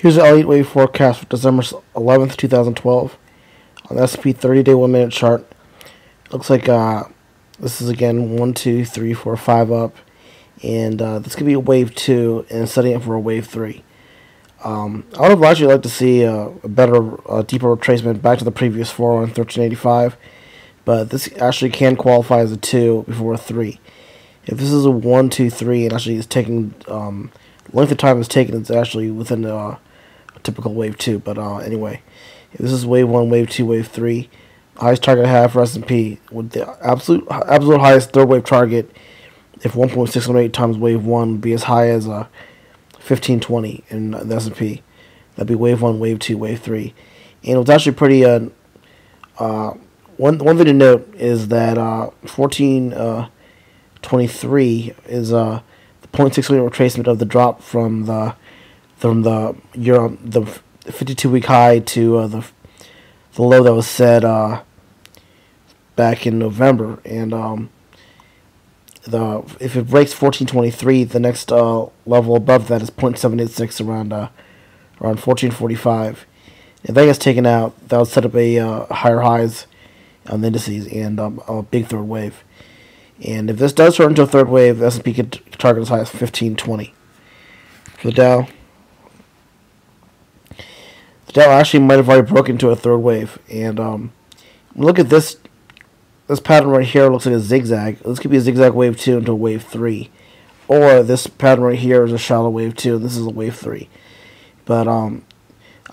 Here's the Elliott wave forecast for December 11th, 2012 on the S&P 30-day 1-minute chart. Looks like this is again 1, 2, 3, 4, 5 up, and this could be a wave 2 and setting up for a wave 3. I would have actually liked to see a better, deeper retracement back to the previous 4 on 1385, but this actually can qualify as a 2 before a 3. If this is a 1, 2, 3, and actually is taking length of time it's taken, it's actually within a typical wave 2. But anyway, if this is wave 1, wave 2, wave 3, highest target I have for S&P with the absolute highest third wave target, if 1.618 times wave 1 would be as high as 1520 in the S&P. That'd be wave 1, wave 2, wave 3. And it was actually pretty one thing to note is that 1423 is the 0.6 retracement of the drop from the 52-week high to the low that was set back in November. And if it breaks 1423, the next level above that is 0.786 around 1445. If that gets taken out, that would set up a higher highs on the indices and a big third wave. And if this does turn into a third wave, the S&P could target as high as 1520. For the Dow actually might have already broken into a third wave. And look at this pattern right here. It looks like a zigzag. This could be a zigzag wave 2 into a wave 3. Or this pattern right here is a shallow wave 2, and this is a wave 3. But I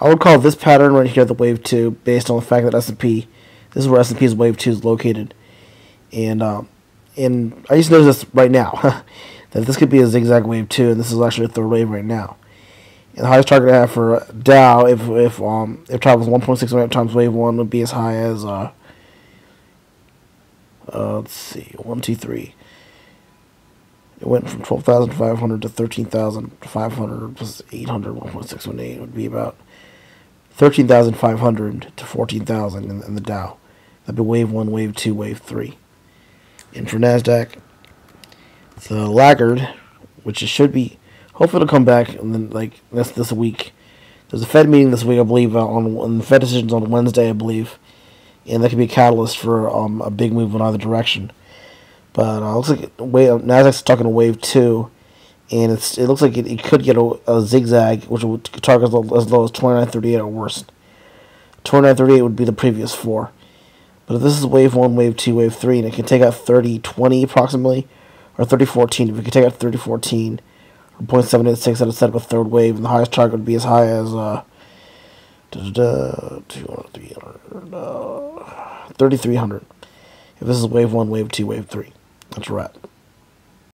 would call this pattern right here the wave 2 based on the fact that S&P, this is where S&P's wave 2 is located. And I just noticed this right now, that this could be a zigzag wave 2, and this is actually a third wave right now. And the highest target I have for Dow, if it travels 1.6 times wave 1, would be as high as let's see, 1, 2, 3. It went from 12,500 to 13,500 plus 800. 1.618 would be about 13,500 to 14,000 in the Dow. That'd be wave 1, wave 2, wave 3. And for NASDAQ, the laggard, which it should be, hopefully it'll come back, and then like this week. There's a Fed meeting this week, I believe, on the Fed decisions on Wednesday, I believe, and that could be a catalyst for a big move in either direction. But it looks like NASDAQ's stuck in a wave 2, and it looks like it could get a zigzag, which would target as low as 29.38 at worst. 29.38 would be the previous 4. But if this is wave 1, wave 2, wave 3, and it can take out 30.20 approximately, or 30.14, if it can take out 30.14, or 0.786, that would set up a third wave, and the highest target would be as high as 3,300. If this is wave 1, wave 2, wave 3. That's a wrap.